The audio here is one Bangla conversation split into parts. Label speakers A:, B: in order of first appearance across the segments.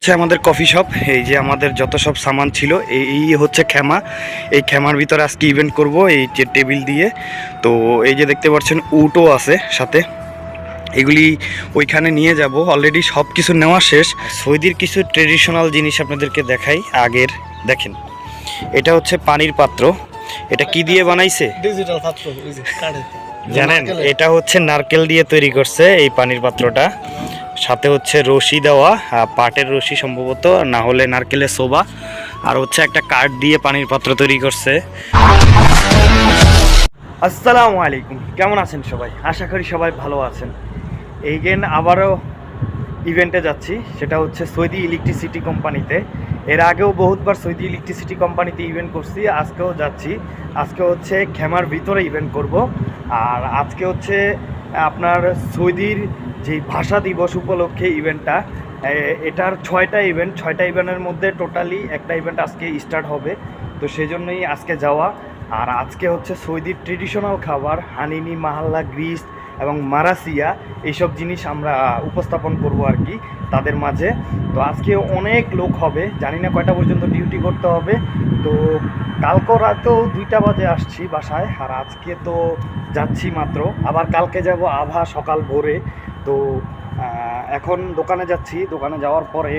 A: হচ্ছে আমাদের কফি শপ। এই যে আমাদের যত সব সামান ছিল, এই হচ্ছে খেমা। এই খেমার ভিতরে আজকে ইভেন্ট করব এই যে টেবিল দিয়ে। তো এই যে দেখতে পাচ্ছেন উটও আছে সাথে, এগুলি ওইখানে নিয়ে যাব। অলরেডি সব কিছু নেওয়া শেষ। সৌদির কিছু ট্রেডিশনাল জিনিস আপনাদেরকে দেখাই আগের। দেখেন, এটা হচ্ছে পানির পাত্র। এটা কি দিয়ে বানাইছে
B: ডিজিটাল পাত্র
A: জানেন? এটা হচ্ছে নারকেল দিয়ে তৈরি করছে এই পানির পাত্রটা। সাথে হচ্ছে রশি দেওয়া, পাটের রশি সম্ভবত, না হলে নারকেলের সোবা। আর হচ্ছে একটা কাঠ দিয়ে পানির পাত্র তৈরি করছে। আসসালামু আলাইকুম, কেমন আছেন সবাই? আশা করি সবাই ভালো আছেন। এইগেন আবারও ইভেন্টে যাচ্ছি, সেটা হচ্ছে সৌদি ইলেকট্রিসিটি কোম্পানিতে। এর আগেও বহুতবার সৌদি ইলেকট্রিসিটি কোম্পানিতে ইভেন্ট করছি, আজকেও যাচ্ছি। আজকে হচ্ছে খেমার ভিতরে ইভেন্ট করব। আর আজকে হচ্ছে আপনার সৌদির যে ভাষা দিবস উপলক্ষে ইভেন্টটা, এটার 6টা ইভেন্ট। 6টা ইভেন্টের মধ্যে টোটালি একটা ইভেন্ট আজকে স্টার্ট হবে। তো সেই জন্যই আজকে যাওয়া। আর আজকে হচ্ছে সৌদির ট্রেডিশনাল খাবার হানিনি, মাহাল্লা, গ্রিস এবং মারাসিয়া, এইসব জিনিস আমরা উপস্থাপন করব আর কি তাদের মাঝে। তো আজকে অনেক লোক হবে, জানি না কয়টা পর্যন্ত ডিউটি করতে হবে। তো কালকে রাতেও 2টা বাজে আসছি বাসায়, আর আজকে তো যাচ্ছি মাত্র। আবার কালকে যাব আভা সকাল ভোরে। তো এখন দোকানে যাচ্ছি। দোকানে যাওয়ার পরে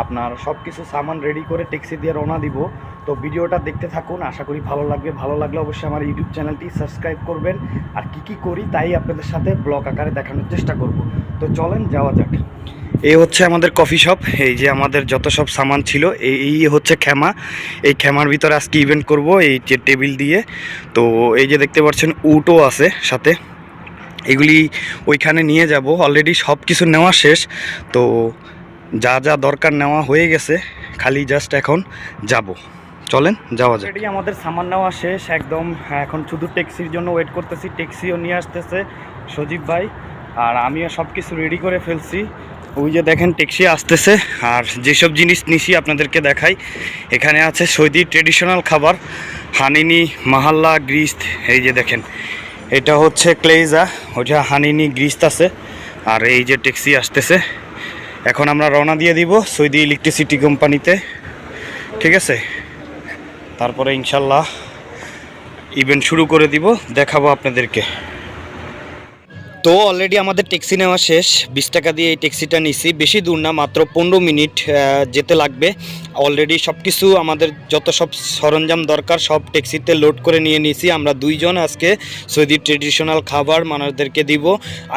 A: আপনার সব কিছু সামান রেডি করে ট্যাক্সি দিয়ে রওনা দিব। তো ভিডিওটা দেখতে থাকুন, আশা করি ভালো লাগবে। ভালো লাগলে অবশ্যই আমার ইউটিউব চ্যানেলটি সাবস্ক্রাইব করবেন। আর কি করি তাই আপনাদের সাথে ব্লগ আকারে দেখানোর চেষ্টা করব। তো চলেন যাওয়া যাক। এই হচ্ছে আমাদের কফি শপ। এই যে আমাদের যত সব সামান ছিল, এই হচ্ছে খেমা। এই খেমার ভিতরে আজকে ইভেন্ট করব এই যে টেবিল দিয়ে। তো এই যে দেখতে পাচ্ছেন উটও আছে সাথে, এগুলি ওইখানে নিয়ে যাব। অলরেডি সব কিছু নেওয়া শেষ। তো যা যা দরকার নেওয়া হয়ে গেছে, খালি জাস্ট এখন যাব। চলেন যাওয়া যায়। অলরেডি আমাদের সামান নেওয়া শেষ একদম। এখন শুধু ট্যাক্সির জন্য ওয়েট করতেছি। ট্যাক্সিও নিয়ে আসতেছে সজীব ভাই, আর আমিও সব কিছু রেডি করে ফেলছি। ওই যে দেখেন ট্যাক্সি আসতেছে। আর যেসব জিনিস নিছি আপনাদেরকে দেখাই। এখানে আছে সৌদি ট্রেডিশনাল খাবার হানিনি, মাহাল্লা, গ্রিস। এই যে দেখেন, এটা হচ্ছে ক্লেজা, ওইটা হানিনি, গ্রিস আছে। আর এই যে ট্যাক্সি আসতেছে। এখন আমরা রওনা দিয়ে দিব সৌদি ইলেকট্রিসিটি কোম্পানিতে, ঠিক আছে? তারপরে ইনশাল্লাহ ইভেন্ট শুরু করে দিব, দেখাবো আপনাদেরকে। তো অলরেডি আমাদের ট্যাক্সি নেওয়া শেষ। 20 টাকা দিয়ে এই ট্যাক্সিটা নিছি। বেশি দূর না, মাত্র 15 মিনিট যেতে লাগবে। অলরেডি সব কিছু আমাদের যত সব সরঞ্জাম দরকার সব ট্যাক্সিতে লোড করে নিয়ে নিয়েছি। আমরা 2 জন আজকে সৌদি ট্রেডিশনাল খাবার মানুষদেরকে দিব।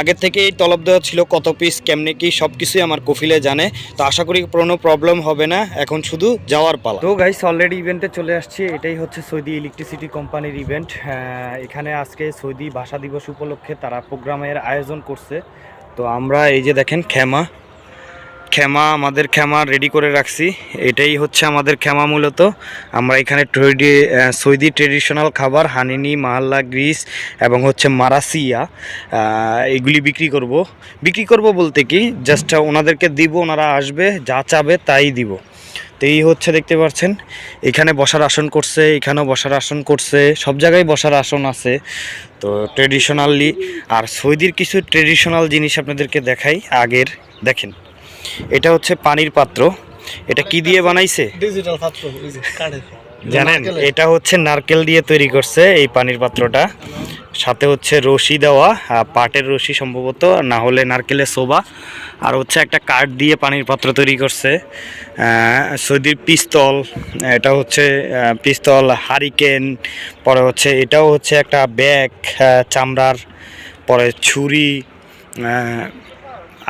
A: আগে থেকেই তলব দেওয়া ছিল কত পিস কেমনে কি, সব কিছুই আমার কফিলে জানে। তো আশা করি কোনো প্রবলেম হবে না, এখন শুধু যাওয়ার পালা। তো গাইস অলরেডি ইভেন্টে চলে আসছি। এটাই হচ্ছে সৌদি ইলেকট্রিসিটি কোম্পানির ইভেন্ট। এখানে আজকে সৌদি ভাষা দিবস উপলক্ষে তারা প্রোগ্রামের আয়োজন করছে। তো আমরা এই যে দেখেন খেমা আমাদের খেমা রেডি করে রাখছি। এটাই হচ্ছে আমাদের খেমা। মূলত আমরা এখানে সৌদি ট্রেডিশনাল খাবার হানিনি, মাহাল্লা, গ্রিস এবং হচ্ছে মারাসিয়া এগুলি বিক্রি করব বলতে কি, জাস্ট ওনাদেরকে দিব, ওনারা আসবে, যা চাবে তাই দিব। তো এই হচ্ছে দেখতে পাচ্ছেন, এখানে বসার আসন করছে, এখানেও বসার আসন করছে, সব জায়গায় বসার আসন আছে। তো ট্রেডিশনালি, আর সৌদির কিছু ট্রেডিশনাল জিনিস আপনাদেরকে দেখাই আগের। দেখেন, এটা হচ্ছে পানির পাত্র। এটা কি দিয়ে বানাইছে
B: ডিজিটাল পাত্র
A: জানেন? এটা হচ্ছে নারকেল দিয়ে তৈরি করছে এই পানির পাত্রটা। সাথে হচ্ছে রশি দেওয়া, পাটের রশি সম্ভবত, না হলে নারকেলের সোবা। আর হচ্ছে একটা কাঠ দিয়ে পানির পাত্র তৈরি করছে। সৌদির পিস্তল, এটা হচ্ছে পিস্তল, হারিকেন। পরে হচ্ছে এটাও হচ্ছে একটা ব্যাগ চামড়ার। পরে ছুরি,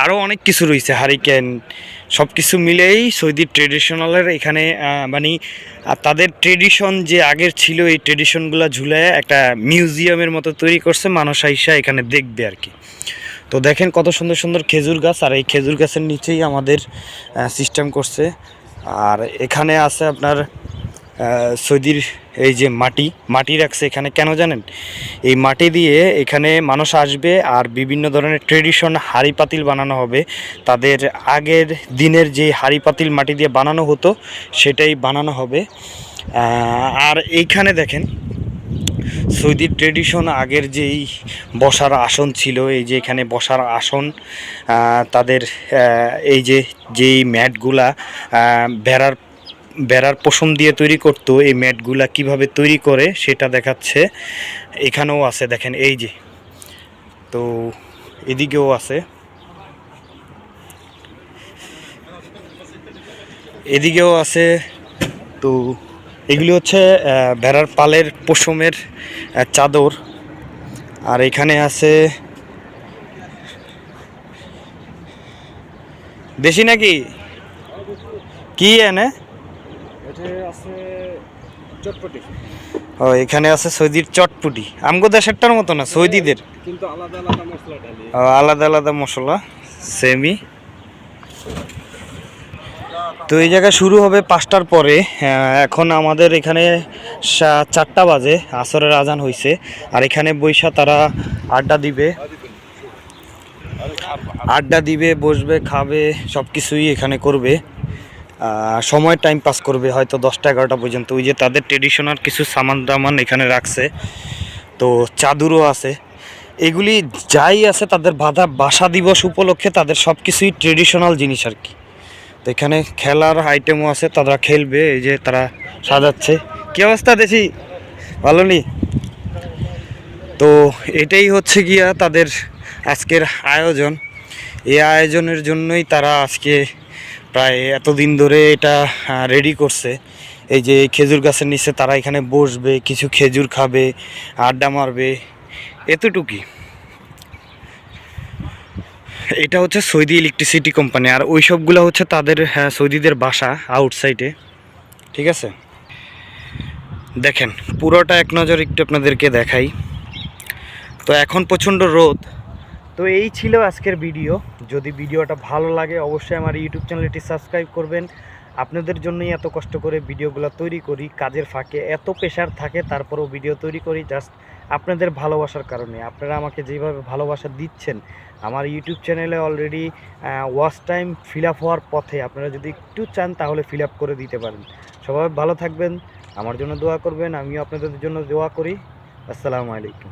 A: আরও অনেক কিছু রয়েছে, হারিকেন। সব কিছু মিলেই সৌদি ট্রেডিশনালের এখানে মানে তাদের ট্রেডিশন যে আগের ছিল, এই ট্রেডিশনগুলো ঝুলায় একটা মিউজিয়ামের মতো তৈরি করছে। মানুষ আইসা এখানে দেখবে আর কি। তো দেখেন কত সুন্দর সুন্দর খেজুর গাছ, আর এই খেজুর গাছের নিচেই আমাদের সিস্টেম করছে। আর এখানে আছে আপনার সৌদির এই যে মাটি রাখছে এখানে, কেন জানেন? এই মাটি দিয়ে এখানে মানুষ আসবে, আর বিভিন্ন ধরনের ট্রেডিশন হাঁড়ি পাতিল বানানো হবে। তাদের আগের দিনের যে হাঁড়ি পাতিল মাটি দিয়ে বানানো হতো, সেটাই বানানো হবে। আর এইখানে দেখেন সৌদির ট্রেডিশন আগের যেই বসার আসন ছিল, এই যে এখানে বসার আসন, তাদের এই যে যেই ম্যাটগুলা বেড়ার বেড়ার পশম দিয়ে তৈরি করতো, এই ম্যাটগুলা কিভাবে তৈরি করে সেটা দেখাচ্ছে। এখানেও আছে দেখেন, এই যে, তো এদিকেও আছে, এদিকেও আছে। তো এগুলি হচ্ছে ভেড়ার পালের পশমের চাদর। আর এখানে আছে দেশি নাকি কি এনে ও, এখানে আছে সৌদির চটপুটি, আমগো দেশেরটার মতো না, সৌদিদের
B: কিন্তু আলাদা আলাদা মশলা ঢালি।
A: আলাদা আলাদা মশলা সেমি। তো এই জায়গায় শুরু হবে 5টার পরে। এখন আমাদের এখানে 4টা বাজে, আসরের আজান হয়েছে। আর এখানে বৈশা তারা আড্ডা দিবে, বসবে, খাবে, সব কিছুই এখানে করবে। সময় টাইম পাস করবে হয়তো 10টা 11টা পর্যন্ত। ওই যে তাদের ট্রেডিশনাল কিছু সামান দামান এখানে রাখছে, তো চাদরও আছে। এগুলি যাই আছে তাদের বাসা দিবস উপলক্ষে তাদের সব কিছুই ট্রেডিশনাল জিনিস আর কি। তো এখানে খেলার আইটেমও আছে, তারা খেলবে। এই যে তারা সাজাচ্ছে। কি অবস্থা দেশি, ভালো নি? তো এটাই হচ্ছে গিয়া তাদের আজকের আয়োজন। এই আয়োজনের জন্যই তারা আজকে প্রায় এতদিন ধরে এটা রেডি করছে। এই যে খেজুর গাছের নিচে তারা এখানে বসবে, কিছু খেজুর খাবে, আড্ডা মারবে, এতটুকুই। এটা হচ্ছে সৌদি ইলেকট্রিসিটি কোম্পানি। আর ওই সবগুলো হচ্ছে তাদের সৌদিদের বাসা আউটসাইডে, ঠিক আছে। দেখেন পুরোটা এক নজর একটু আপনাদেরকে দেখাই। তো এখন প্রচণ্ড রোদ। তো এই ছিল আজকের ভিডিও। যদি ভিডিওটা ভালো লাগে অবশ্যই আমার ইউটিউব চ্যানেলটি সাবস্ক্রাইব করবেন। আপনাদের জন্যই এত কষ্ট করে ভিডিওগুলো তৈরি করি, কাজের ফাঁকে এত প্রেশার থাকে তারপরেও ভিডিও তৈরি করি জাস্ট আপনাদের ভালোবাসার কারণে। আপনারা আমাকে যেভাবে ভালোবাসা দিচ্ছেন, আমার ইউটিউব চ্যানেলে already watch time fill up হওয়ার পথে। আপনারা যদি একটু চান তাহলে ফিল আপ করে দিতে পারেন। সবাই ভালো থাকবেন, আমার জন্য দোয়া করবেন, আমিও আপনাদের জন্য দোয়া করি। আসসালামু আলাইকুম।